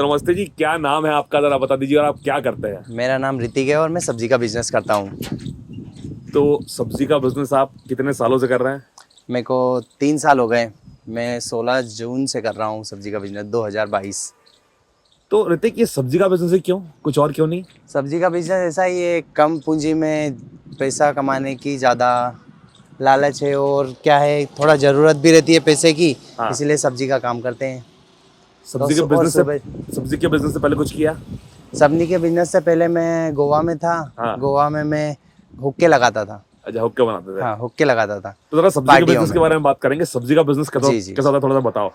तो नमस्ते जी, क्या नाम है आपका, जरा बता दीजिए और आप क्या करते हैं? मेरा नाम ऋतिक है और मैं सब्जी का बिजनेस करता हूँ। तो सब्जी का बिजनेस आप कितने सालों से कर रहे हैं? मेरे को 3 साल हो गए। मैं 16 जून से कर रहा हूँ सब्जी का बिजनेस 2022। तो ऋतिक, ये सब्जी का बिजनेस है, क्यों, कुछ और क्यों नहीं? सब्जी का बिजनेस ऐसा ही है, कम पूंजी में पैसा कमाने की ज़्यादा लालच है और क्या है, थोड़ा ज़रूरत भी रहती है पैसे की, हाँ। इसीलिए सब्जी का काम करते हैं। सब्जी के और बिजनेस से सुबह सब्जी के बिजनेस से पहले कुछ किया? सब्जी के बिजनेस से पहले मैं गोवा में था। हाँ। गोवा में मैं हुक्के लगाता था। अच्छा, हुक्के बनाते थे। हाँ, हुक्के लगाता था तो जरा सब्जी के पार्टियों बिजनेस के में। बारे में बात करेंगे। सब्जी का बिजनेस कैसा जी जी। कैसा था, थोड़ा सा बताओ।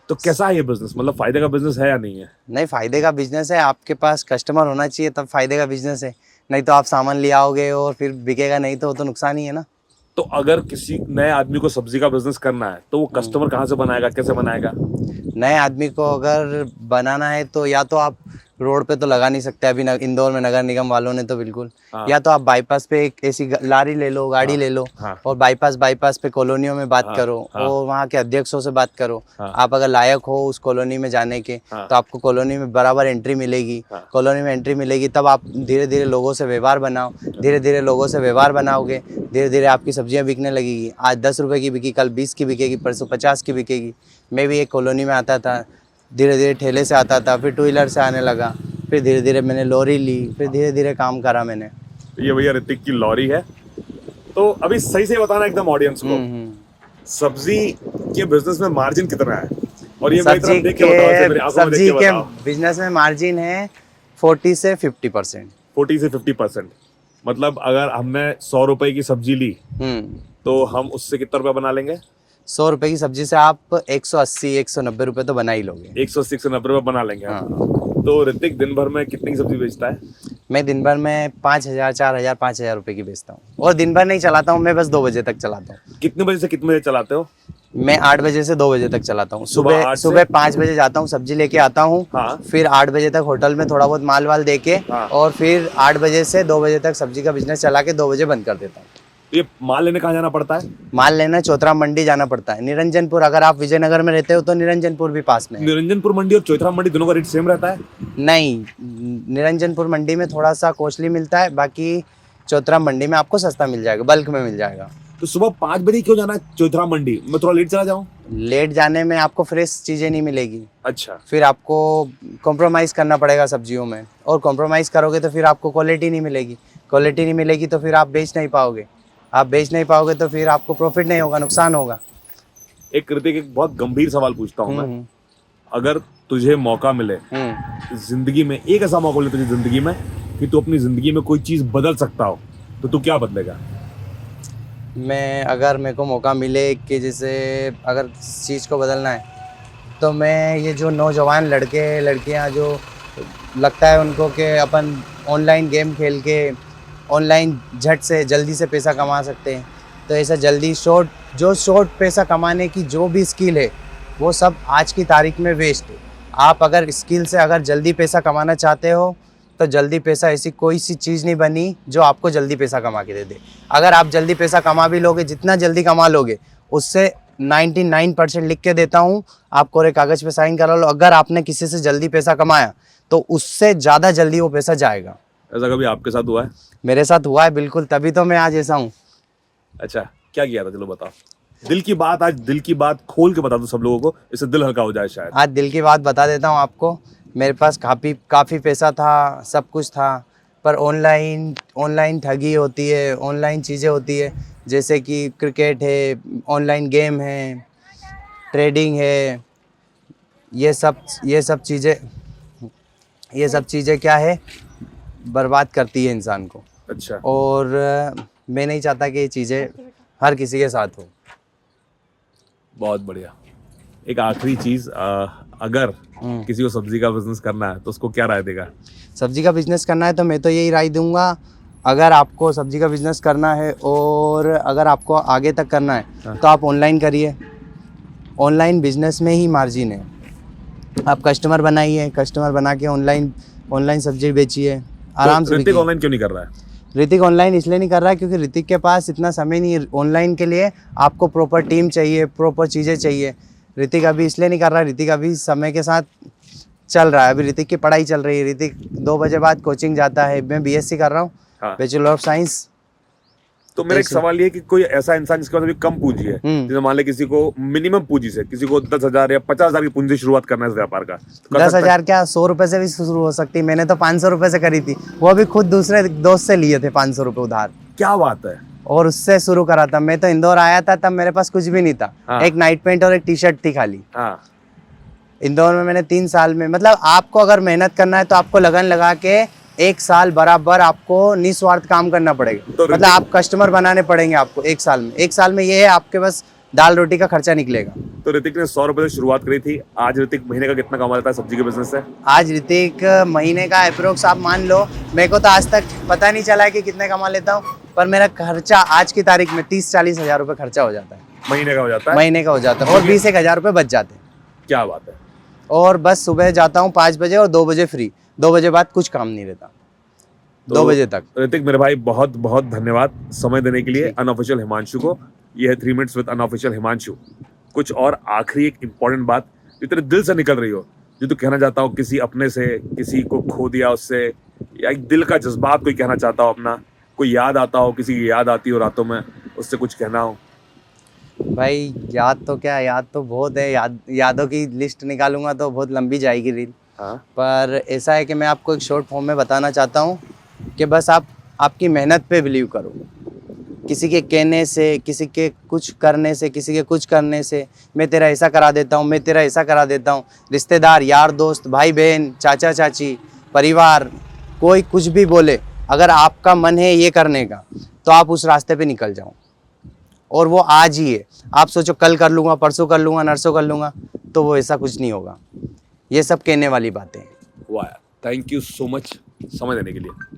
तो कैसा है ये बिजनेस, मतलब फायदे का बिजनेस है या नहीं है? नहीं, फायदे का बिजनेस है। आपके पास कस्टमर होना चाहिए तब फायदे का बिजनेस है। नहीं तो आप सामान ले आओगे और फिर बिकेगा नहीं तो वो तो नुकसान ही है ना। तो अगर किसी नए आदमी को सब्जी का बिजनेस करना है तो वो कस्टमर कहाँ से बनाएगा, कैसे बनाएगा? नए आदमी को अगर बनाना है तो या तो आप रोड पे तो लगा नहीं सकते अभी इंदौर में नगर निगम वालों ने तो बिल्कुल। हाँ। या तो आप बाईपास पे एक ऐसी लारी ले लो, गाड़ी हाँ। ले लो हाँ। और बाईपास पे कॉलोनियों में बात हाँ। करो हाँ। और वहाँ के अध्यक्षों से बात करो। हाँ। आप अगर लायक हो उस कॉलोनी में जाने के हाँ। तो आपको कॉलोनी में बराबर एंट्री मिलेगी। हाँ। कॉलोनी में एंट्री मिलेगी तब आप धीरे धीरे लोगों से व्यवहार बनाओ। धीरे धीरे लोगों से व्यवहार बनाओगे, धीरे धीरे आपकी सब्जियां बिकने लगेगी। आज 10 रुपये की बिकी, कल 20 की बिकेगी, परसों 50 की बिकेगी। मैं भी एक कॉलोनी में आता था, धीरे धीरे ठेले से आता था, फिर टू व्हीलर से आने लगा, फिर धीरे धीरे मैंने लॉरी ली, फिर धीरे धीरे काम करा मैंने। ये भैया ऋतिक की लॉरी है। तो अभी सही से बताना एकदम ऑडियंस को, सब्जी के बिजनेस में मार्जिन कितना है? और ये मेरी तरफ देख के बताओ, ऐसे मेरी आंखों में देख सब्जी के के बताओ। बिजनेस में मार्जिन है 40 से 50%। 40 से 50%। मतलब अगर हमने 100 रुपए की सब्जी ली तो हम उससे कितना रुपया बना लेंगे? 100 रुपए की सब्जी से आप 180-190 रुपए तो बना ही लोगे। 180 से 90 रुपये बना लेंगे हम। हाँ। तो ऋतिक दिन भर में कितनी सब्जी बेचता है? मैं दिन भर में 5,000, 4,000, 5,000 रुपए की बेचता हूँ और दिन भर नहीं चलाता हूँ, मैं बस 2 बजे तक चलाता हूँ। कितने बजे से कितने बजे चलाते हो? मैं 8 बजे से 2 बजे तक चलाता हूँ। सुबह 8 से? सुबह 5 बजे जाता हूँ, सब्जी लेके आता हूँ। हाँ। फिर 8 बजे तक होटल में थोड़ा बहुत माल वाल दे के हाँ। और फिर 8 बजे से 2 बजे तक सब्जी का बिजनेस चला के 2 बजे बंद कर देता हूँ। ये माल लेने कहाँ जाना पड़ता है? माल लेना चौथरा मंडी जाना पड़ता है। निरंजनपुर, अगर आप विजयनगर में रहते हो तो निरंजनपुर भी पास में है। निरंजनपुर मंडी और चौथरा मंडी दोनों का रेट सेम रहता है? नहीं, निरंजनपुर मंडी में थोड़ा सा कॉस्टली मिलता है, बाकी चौथरा मंडी में आपको सस्ता मिल जाएगा, बल्क में मिल जाएगा। तो सुबह 5 बजे क्यों जाना है चौथरा मंडी? मैं थोड़ा लेट चला जाऊँ? लेट जाने में आपको फ्रेश चीज़ें नहीं मिलेगी। अच्छा। फिर आपको कॉम्प्रोमाइज़ करना पड़ेगा सब्जियों में, और कॉम्प्रोमाइज़ करोगे तो फिर आपको क्वालिटी नहीं मिलेगी। क्वालिटी नहीं मिलेगी तो फिर आप बेच नहीं पाओगे। आप बेच नहीं पाओगे तो फिर आपको प्रॉफिट नहीं होगा, नुकसान होगा। एक ऋतिक, एक बहुत गंभीर सवाल पूछता हूँ मैं। अगर तुझे मौका मिले जिंदगी में, एक ऐसा मौका मिले तुझे जिंदगी में कि तू अपनी जिंदगी में कोई चीज बदल सकता हो, तो तू क्या बदलेगा? अगर मेरे को मौका मिले कि जैसे अगर चीज़ को बदलना है तो मैं ये जो नौजवान लड़के लड़कियां जो लगता है उनको कि अपन ऑनलाइन गेम खेल के ऑनलाइन झट से जल्दी से पैसा कमा सकते हैं, तो ऐसा जल्दी शॉर्ट पैसा कमाने की जो भी स्किल है वो सब आज की तारीख में वेस्ट है। आप अगर स्किल से अगर जल्दी पैसा कमाना चाहते हो तो जल्दी पैसा ऐसी कोई सी चीज़ नहीं बनी जो आपको जल्दी पैसा कमा के दे दे। अगर आप जल्दी पैसा कमा भी लोगे, जितना जल्दी कमा लोगे उससे 99% लिख के देता हूँ, आप कोरे कागज़ पे साइन करा लो। अगर आपने किसी से जल्दी पैसा कमाया तो उससे ज़्यादा जल्दी वो पैसा जाएगा। ऐसा कभी आपके साथ हुआ है? मेरे साथ हुआ है बिल्कुल, तभी तो मैं आज ऐसा हूँ। अच्छा, क्या किया था, चलो बताओ। दिल की बात, आज दिल की बात खोल के बता दो सब लोगों को, इससे दिल हल्का हो जाए शायद। आज दिल की बात बता देता हूँ आपको। मेरे पास काफ़ी पैसा था, सब कुछ था, पर ऑनलाइन ठगी होती है, ऑनलाइन चीज़ें होती है, जैसे कि क्रिकेट है, ऑनलाइन गेम है, ट्रेडिंग है, ये सब चीज़ें क्या है, बर्बाद करती है इंसान को। अच्छा। और मैं नहीं चाहता कि ये चीज़ें हर किसी के साथ हो। बहुत बढ़िया। एक आखिरी चीज, अगर किसी को सब्जी का बिजनेस करना है तो उसको क्या राय देगा? सब्जी का बिजनेस करना है तो मैं तो यही राय दूंगा, अगर आपको सब्जी का बिजनेस करना है और अगर आपको आगे तक करना है तो आप ऑनलाइन करिए। ऑनलाइन बिजनेस में ही मार्जिन है। आप कस्टमर बनाइए, कस्टमर बना के ऑनलाइन सब्जी बेचिए, आराम से। ऋतिक ऑनलाइन क्यों नहीं कर रहा है? ऋतिक ऑनलाइन इसलिए नहीं कर रहा है क्योंकि ऋतिक के पास इतना समय नहीं है ऑनलाइन के लिए। आपको प्रॉपर टीम चाहिए, प्रॉपर चीज़ें चाहिए। ऋतिक अभी इसलिए नहीं कर रहा है, ऋतिक अभी समय के साथ चल रहा है। अभी ऋतिक की पढ़ाई चल रही है। ऋतिक 2 बजे बाद कोचिंग जाता है। मैं बीएससी कर रहा हूँ, हाँ। Bachelor of science. तो मेरा एक सवाल ये है कि कोई ऐसा इंसान जिसके पास अभी कम पूंजी है, जैसे मान ले किसी को मिनिमम पूंजी से, किसी को 10,000 या 50,000 की पूंजी से शुरुआत करना है इस व्यापार का, तो कर सकता है? 10,000 क्या, 100 रुपए से भी शुरू हो सकती है। मैंने तो 500 रुपए से करी थी, वो भी खुद दूसरे दोस्त से लिए थे 500 रुपए उधार, क्या बात है। और उससे शुरू करा था। मैं तो इंदौर आया था तब मेरे पास कुछ भी नहीं था। हाँ। एक नाइट पैंट और एक टी शर्ट थी खाली। हाँ, इंदौर में मैंने 3 साल में, मतलब आपको अगर मेहनत करना है तो आपको लगन लगा के 1 साल बराबर आपको निस्वार्थ काम करना पड़ेगा। तो मतलब आप कस्टमर बनाने पड़ेंगे आपको 1 साल में। 1 साल में ये है आपके बस दाल रोटी का खर्चा निकलेगा। तो ऋतिक ने 100 रुपए से शुरुआत करी थी, आज ऋतिक महीने का कितना कमा लेता है सब्जी के बिजनेस से? आज ऋतिक महीने का अप्रोक्स आप मान लो, मेरे को तो आज तक पता नहीं चला है कि कितने कमा लेता हूँ, पर मेरा खर्चा आज की तारीख में 30-40 हज़ार रुपये खर्चा हो जाता है। महीने का हो जाता है? महीने का हो जाता है, और 20-1 हज़ार रुपये बच जाते हैं। क्या बात है। और बस सुबह जाता हूँ 5 बजे और 2 बजे फ्री। 2 बजे बाद कुछ काम नहीं रहता, 2 बजे तक। ऋतिक मेरे भाई बहुत बहुत धन्यवाद समय देने के लिए अनऑफिशियल हिमांशु को। यह है 3 मिनट्स विद अनऑफिशियल हिमांशु। कुछ और आखिरी एक इम्पोर्टेंट बात जो तेरे दिल से निकल रही हो, जो तू कहना चाहता हो किसी अपने से, किसी को खो दिया उससे, या एक दिल का जज्बात कोई कहना चाहता हो अपना, कोई याद आता हो, किसी की याद आती हो रातों में, उससे कुछ कहना हो? भाई याद तो क्या, याद तो बहुत है। यादों की लिस्ट निकालूंगा तो बहुत लंबी जाएगी रील। हाँ। पर ऐसा है कि मैं आपको एक शॉर्ट फॉर्म में बताना चाहता हूँ कि बस आपकी मेहनत पे बिलीव करो। किसी के कहने से, किसी के कुछ करने से, किसी के कुछ करने से, मैं तेरा ऐसा करा देता हूँ, मैं तेरा ऐसा करा देता हूँ, रिश्तेदार, यार दोस्त, भाई बहन, चाचा चाची, परिवार, कोई कुछ भी बोले, अगर आपका मन है ये करने का तो आप उस रास्ते पे निकल जाओ। और वो आज ही है। आप सोचो कल कर लूँगा, परसों कर लूँगा, नरसों कर लूँगा, तो वो ऐसा कुछ नहीं होगा। ये सब कहने वाली बातें हैं। वाह, थैंक यू सो मच समय देने के लिए।